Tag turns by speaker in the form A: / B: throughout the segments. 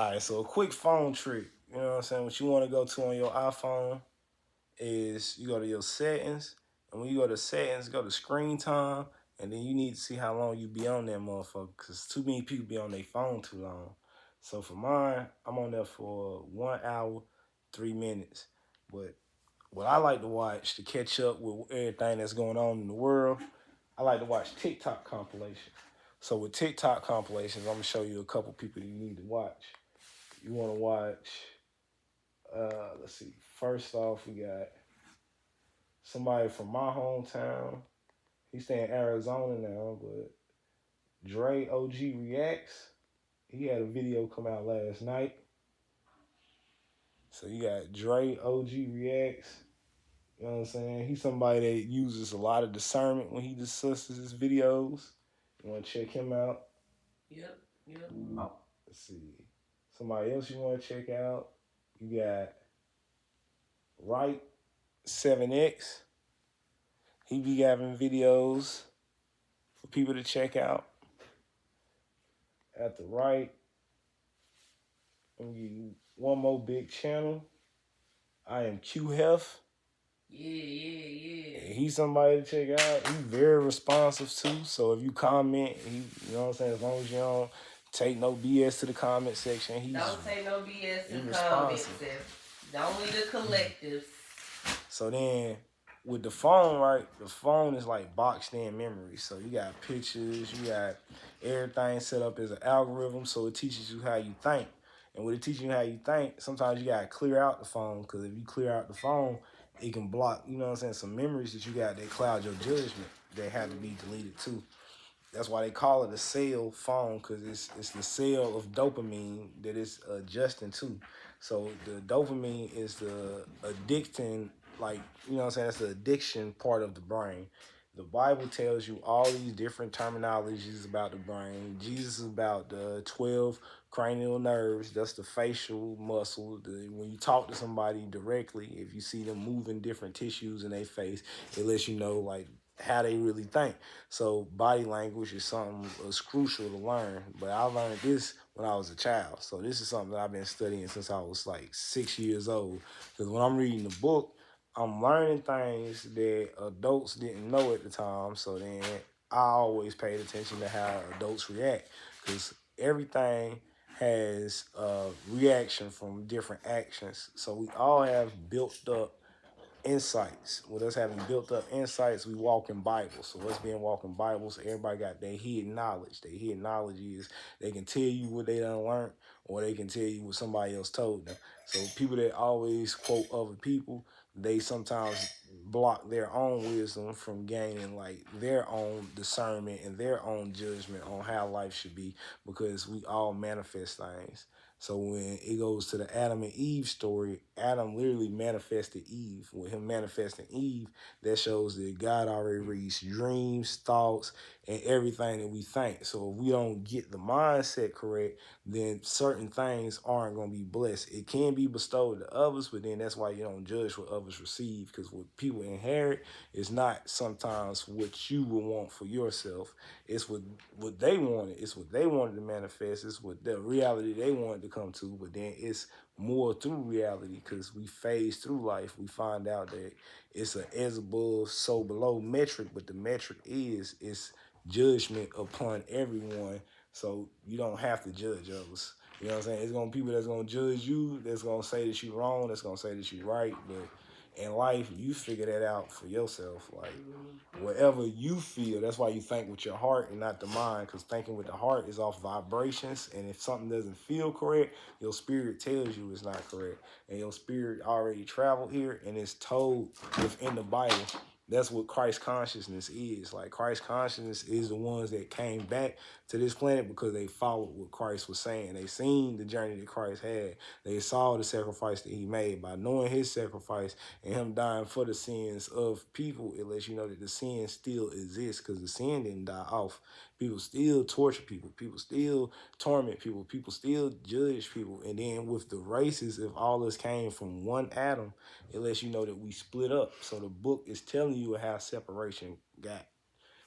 A: All right, so a quick phone trick. You know what I'm saying? What you want to go to on your iPhone is you go to your settings, and when you go to settings, go to screen time, and then you need to see how long you be on that motherfucker, because too many people be on their phone too long. So for mine, I'm on there for 1 hour, 3 minutes. But what I like to watch to catch up with everything that's going on in the world, I like to watch TikTok compilations. So with TikTok compilations, I'm gonna show you a couple people you need to watch. You want to watch? Let's see. First off, we got somebody from my hometown. He stay in Arizona now, but Dre OG Reacts. He had a video come out last night. So you got Dre OG Reacts. You know what I'm saying? He's somebody that uses a lot of discernment when he discusses his videos. You want to check him out?
B: Yep, yep.
A: Let's see. Somebody else you want to check out? You got Right 7X. He be having videos for people to check out. At the right, I'm give you one more big channel. I am Q Hef.
B: Yeah.
A: He's somebody to check out. He's very responsive too. So if you comment, you know what I'm saying, as long as you don't take no BS to the comment section,
B: don't take no BS to the comments. Only the collectives.
A: So then with the phone, right, the phone is like boxed in memory. So you got pictures, you got everything set up as an algorithm, so it teaches you how you think. And when it teaches you how you think, sometimes you gotta clear out the phone, because if you clear out the phone, it can block, you know what I'm saying, some memories that you got that cloud your judgment that have to be deleted too. That's why they call it a cell phone, because it's the cell of dopamine that it's adjusting to. So the dopamine is the addicting, like, you know what I'm saying, that's the addiction part of the brain. The Bible tells you all these different terminologies about the brain. Jesus is about the 12 cranial nerves. That's the facial muscle. When you talk to somebody directly, if you see them moving different tissues in their face, it lets you know, like, how they really think. So body language is something that's crucial to learn. But I learned this when I was a child. So this is something that I've been studying since I was like 6 years old. Because when I'm reading the book, I'm learning things that adults didn't know at the time. So then I always paid attention to how adults react. Because everything has a reaction from different actions. So we all have built up insights. With us having built up insights, we walk in Bibles. So us being walking Bibles, everybody got their hidden knowledge. Their hidden knowledge is they can tell you what they done learned, or they can tell you what somebody else told them. So people that always quote other people, they sometimes block their own wisdom from gaining like their own discernment and their own judgment on how life should be, because we all manifest things. So when it goes to the Adam and Eve story, Adam literally manifested Eve. With him manifesting Eve, that shows that God already reads dreams, thoughts, and everything that we think. So if we don't get the mindset correct, then certain things aren't going to be blessed. It can be bestowed to others, but then that's why you don't judge what others receive, because what people inherit is not sometimes what you would want for yourself. It's what they wanted. It's what they wanted to manifest. It's what the reality they wanted to come to. But then it's more through reality, because we phase through life. We find out that it's a as above, so below metric. But the metric is it's judgment upon everyone. So you don't have to judge others. You know what I'm saying? It's gonna be people that's gonna judge you, that's gonna say that you're wrong, that's gonna say that you're right. But in life, you figure that out for yourself. Like, whatever you feel, that's why you think with your heart and not the mind, because thinking with the heart is off vibrations. And if something doesn't feel correct, your spirit tells you it's not correct. And your spirit already traveled here, and it's told within the Bible. That's what Christ consciousness is. Like, Christ consciousness is the ones that came back to this planet because they followed what Christ was saying. They seen the journey that Christ had. They saw the sacrifice that he made. By knowing his sacrifice and him dying for the sins of people, it lets you know that the sin still exists, because the sin didn't die off. People still torture people. People still torment people. People still judge people. And then with the races, if all this came from one Adam, it lets you know that we split up. So the book is telling you how separation got.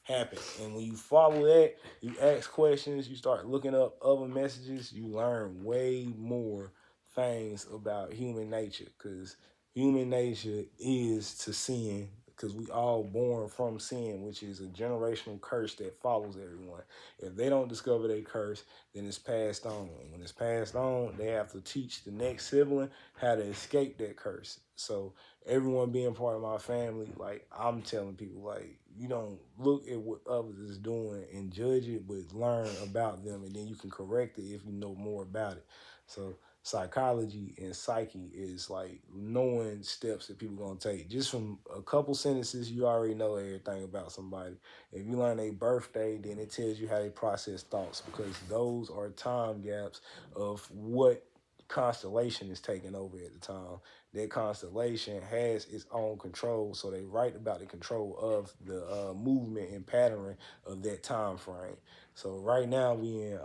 A: happen. And when you follow that, you ask questions, you start looking up other messages, you learn way more things about human nature. Because human nature is to sin. Because we all born from sin, which is a generational curse that follows everyone. If they don't discover their curse, then it's passed on. And when it's passed on, they have to teach the next sibling how to escape that curse. So everyone being part of my family, like I'm telling people, like you don't look at what others is doing and judge it, but learn about them, and then you can correct it if you know more about it. So psychology and psyche is like knowing steps that people gonna take. Just from a couple sentences, you already know everything about somebody. If you learn their birthday, then it tells you how they process thoughts, because those are time gaps of what constellation is taking over at the time. That constellation has its own control, so they write about the control of the movement and pattern of that time frame. So right now we in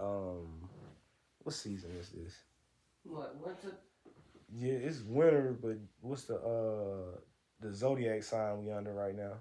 A: what season is this?
B: What, winter?
A: Yeah, it's winter, but what's the zodiac sign we under right now?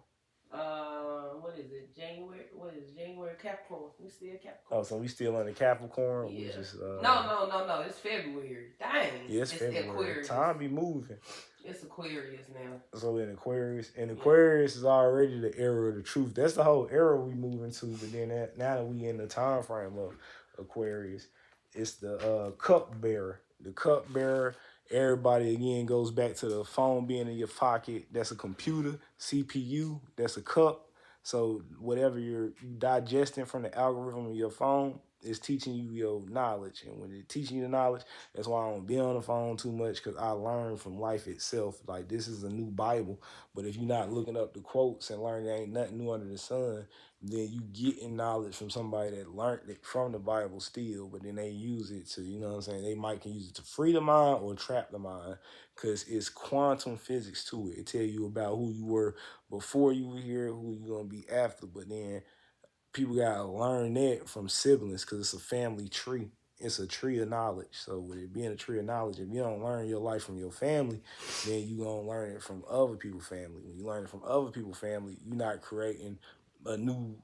B: What is it? January? What is it? January? Capricorn. We still Capricorn.
A: Oh, so we still under Capricorn,
B: yeah.
A: which is
B: No. It's February. Dang.
A: Yeah, it's February.
B: Aquarius.
A: Time be moving.
B: It's Aquarius now.
A: So in Aquarius, and Aquarius is already the era of the truth. That's the whole era we move into. But then now that we in the time frame of Aquarius, it's the cup bearer. The cup bearer. Everybody again goes back to the phone being in your pocket. That's a computer, CPU. That's a cup. So whatever you're digesting from the algorithm of your phone is teaching you your knowledge. And when it's teaching you the knowledge, that's why I don't be on the phone too much, because I learn from life itself. Like, this is a new Bible, but if you're not looking up the quotes and learning there ain't nothing new under the sun, then you getting knowledge from somebody that learned it from the Bible still, but then they use it to, you know what I'm saying? They might can use it to free the mind or trap the mind, because it's quantum physics to it. It tell you about who you were before you were here, who you gonna be after, but then people gotta learn that from siblings, because it's a family tree. It's a tree of knowledge. So with it being a tree of knowledge, if you don't learn your life from your family, then you gonna learn it from other people's family. When you learn it from other people's family, you're not creating a new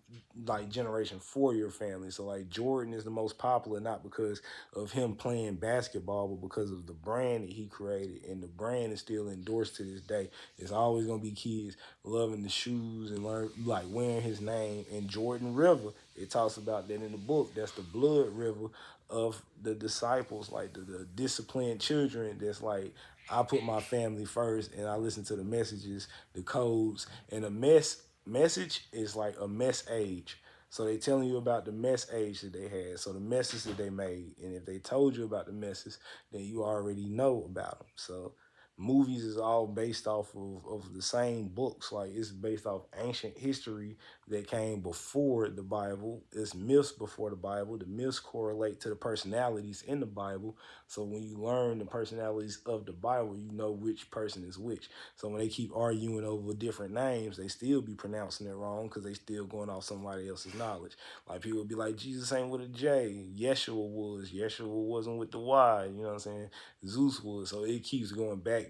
A: like generation for your family. So like Jordan is the most popular not because of him playing basketball, but because of the brand that he created, and the brand is still endorsed to this day. It's always gonna be kids loving the shoes and learn like wearing his name. And Jordan River, it talks about that in the book. That's the blood river of the disciples, like the disciplined children. That's like, I put my family first, and I listen to the messages, the codes, and a message is like a mess age. So they telling you about the mess age that they had, so the messes that they made, and if they told you about the messes, then you already know about them. So movies is all based off of the same books. Like, it's based off ancient history that came before the Bible. It's myths before the Bible. The myths correlate to the personalities in the Bible. So when you learn the personalities of the Bible, you know which person is which. So when they keep arguing over different names, they still be pronouncing it wrong, because they still going off somebody else's knowledge. Like, people be like, Jesus ain't with a J. Yeshua was. Yeshua wasn't with the Y. You know what I'm saying? Zeus was. So it keeps going back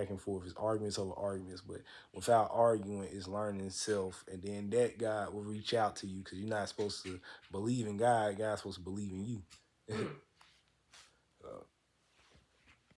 A: and forth. It's arguments over arguments, but without arguing, it's learning self, and then that God will reach out to you, because you're not supposed to believe in God. God's supposed to believe in you.